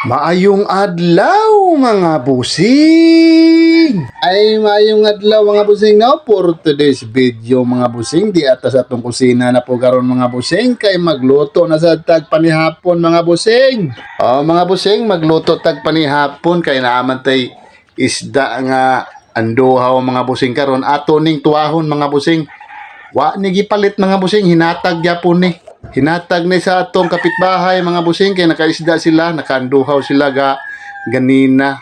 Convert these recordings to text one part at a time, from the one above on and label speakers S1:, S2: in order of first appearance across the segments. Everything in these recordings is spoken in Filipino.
S1: Maayong adlaw mga busing! Ay maayong adlaw mga busing no? For today's video mga busing, di atas atong kusina na po karon mga busing kay magluto na sa tag panihapon mga busing. Mga busing, magluto tag panihapon kay naaman tay isda nga anduhaw mga busing karon ato ning tuwahon mga busing. Wa ni gipalit mga busing, hinatag gyapon ni. Hinatag ni sa atong kapitbahay mga busing kay nakaisda sila, nakanduhaw sila ganina.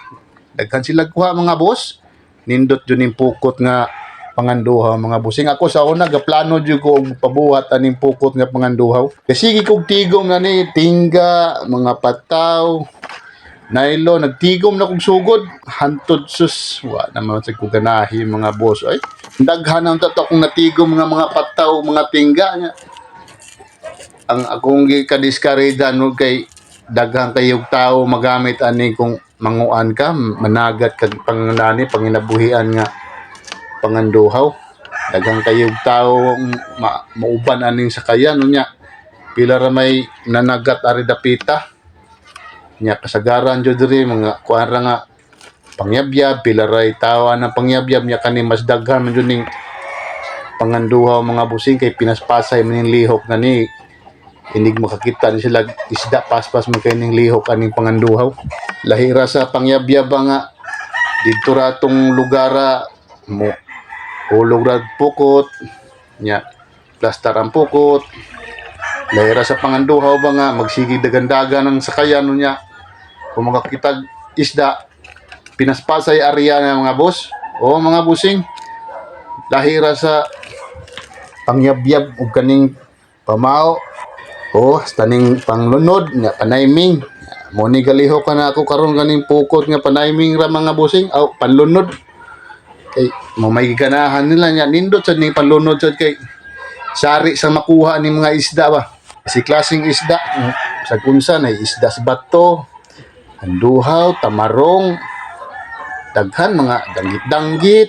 S1: Daghan sila kuha mga boss. Nindot jud ning pukot nga panganduhaw mga busing. Ako sa una gaplano jud ko og pabuhat aning pukot nga panganduhaw. Kasi sige kog tigom na ni tingga, mga pataw, nylon, nagtigom na kog sugod. Hantod sus, wa naman sa kog ganahi mga boss. Ay, daghan ang tato kung natigom mga pataw, mga tingga nya. Ang akong gikadiskarida no kay daghang kayog tao magamit ani kung manguan ka, managat kag panganani panginabuhian nga panganduhaw. Daghang kayog tao mauban aning sakayan unya. Pila ra may nanagat ari dapita. Nya kasagaran jud diri mga kuan ra nga pangyabyab, pila ra tawa ng pangyabyab nya kani mas daghan man jud ning panganduhaw mga busing kay pinaspasay man ning lihok na ni. Inig makakita ni sila isda paspas man kay ning lihok aning panganduhaw. Lahira sa pangyabyab nga didto ra tong lugara mo hulog ra pukot nya plastar ang pukot. Lahira sa panganduhaw ba nga magsigig dagan-dagan ang sakayan niya. Kung makakita isda pinaspasay area ng mga boss o mga busing. Lahira sa pangyabyab ug kaning pamao taning panglunod nga panayming. Mo ni galihok na ako karon kaning pukot nga panayming ra mga busing aw panlunod. Kay mo may ganahan nila nya nindot sad ning panlunod sad kay sari sa makuha ning mga isda ba. Si klaseng isda sa kunsa na isda sa bato, anduhaw, tamarong, daghan mga danggit-danggit,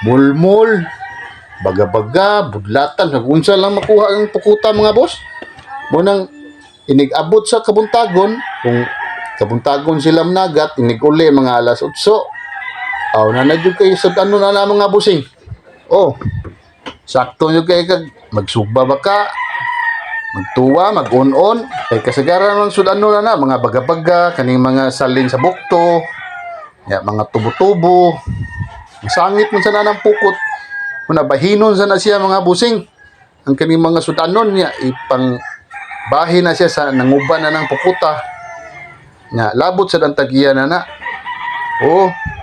S1: mulmul, baga-baga, budlatan, sa kunsa lang makuha ang pukuta mga boss. Munang inigabot sa kabuntagon, kung kabuntagon sila managat, iniguli mga alas 8. Nanadyo kayo sa ano na mga busing. Sakto nyo kayo kag magsugba ba ka, magtuwa, mag-on-on. Kay kasagaran ng sudano na mga baga-baga, kaning mga salin sa bukto, mga tubo-tubo. Masangit mo sana ng pukot. Kung nabahinon sana siya mga busing, ang kaning mga sudanon niya, ipang bahin na siya sa nanguban na ng pukuta. Labot sa dantagiya na.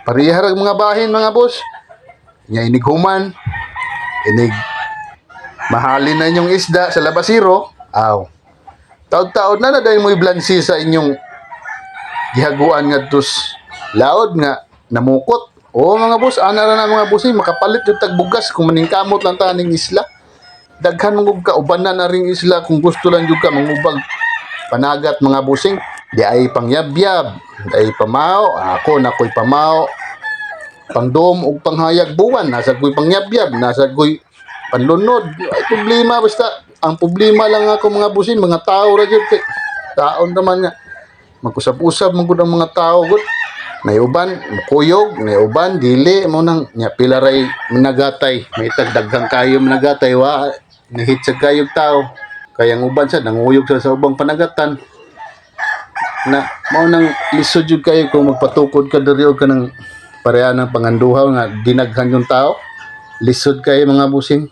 S1: Pariharag mga bahin mga boss. Inighuman, mahalin na inyong isda sa labasiro. Taod-taod na dahil mo iblansi sa inyong gihaguan nga tus laod nga namukot. Mga boss, ana ra na mga busing makapalit yung tagbugas kung maningkamot lang taning isla. Daghan mong kaubanan na ring isla kung gusto lang juga mangubag panagat mga busing. Di ay pangyabyab, di ay pamao, ako na ko'y pamao, pangdom o panghayag buwan, nasa ko'y pangyabyab, nasa ko'y panlunod. Ay problema basta, ang problema lang ako mga busing, mga tao ra jud kay taon naman nga magkusap-usap man gud ang mga tao gud. May uban mukuyog, may uban dili mo nang nya pila ray managatay, may tagdaghang kayo managatay wa nahit sa kayog tao. Kaya ang uban sa nanguyog sa ubang panagatan na mao nang lisod jud kayo kung magpatukod ka diri og kanang pareha ng panganduhaw nga dinaghan yung tao. Lisod kayo mga busing.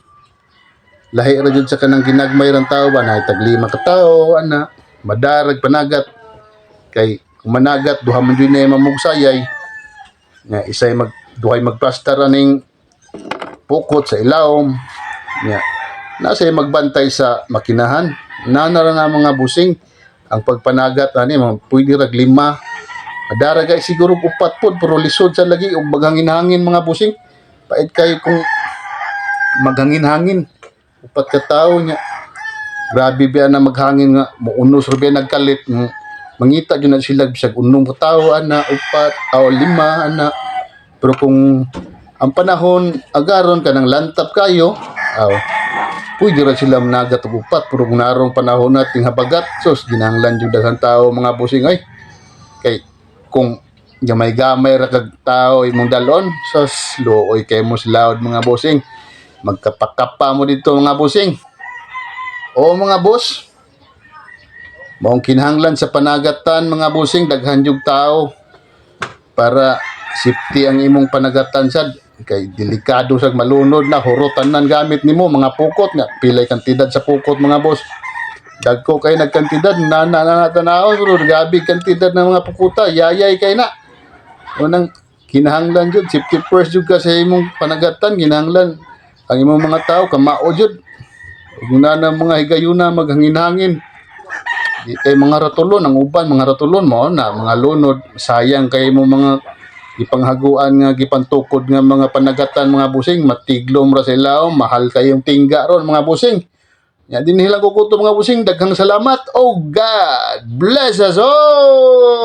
S1: Lahi ra jud sa kanang ginagmay rang tao ba na taglima ka tao ana madarag panagat kay kung managat duha man jud na mamugsayay nga isay duhay magplastar aning pukot sa ilawom nya nasa magbantay sa makinahan. Nanara nga mga busing ang pagpanagat ani pwede rag 5 madaragay siguro 4 pod pero lisod sa lagi ug maghangin-hangin mga busing. Pait kay kung maghangin-hangin 4 ka tawo nya grabe ba na maghangin nga muunos ra ba nagkalit mangita jud na sila bisag unong ka tawo ana 4 o 5 ana. Pero kung ang panahon agaron kanang lantap kayo pwede ra sila managat og 4 pero kung narong panahon nating habagat sus ginahanglan jud daghang tao mga busing ay Kay kung gamay-gamay ra kag tao imong dalon, sas luoy kay mo laod mga bossing. Magkapakapa mo dito mga bossing. O mga boss, maong kinahanglan sa panagatan mga bossing, daghan yung tao para safety ang imong panagatan sad. Kay delikado sa malunod na hurutan nan gamit nimo mga pukot nga pilay kantidad sa pukot mga boss. Dagko kay nagkantidad na tanaw pero gabi kantidad ng mga pukuta yayay kay na. Unang kinahanglan jud safety first jud ka sa imong panagatan, kinahanglan ang imong mga tao kamao jud. Ug na mga higayuna maghangin-hangin. Di kay mga ratulon ang uban mga ratulon mo na mga lunod sayang kay mo mga ipanghaguan nga gipantukod nga mga panagatan mga busing matiglom ra sila mahal kayong tingga ron mga busing. Ya din hilang kukuto mga busing daghang salamat. Oh God bless us all.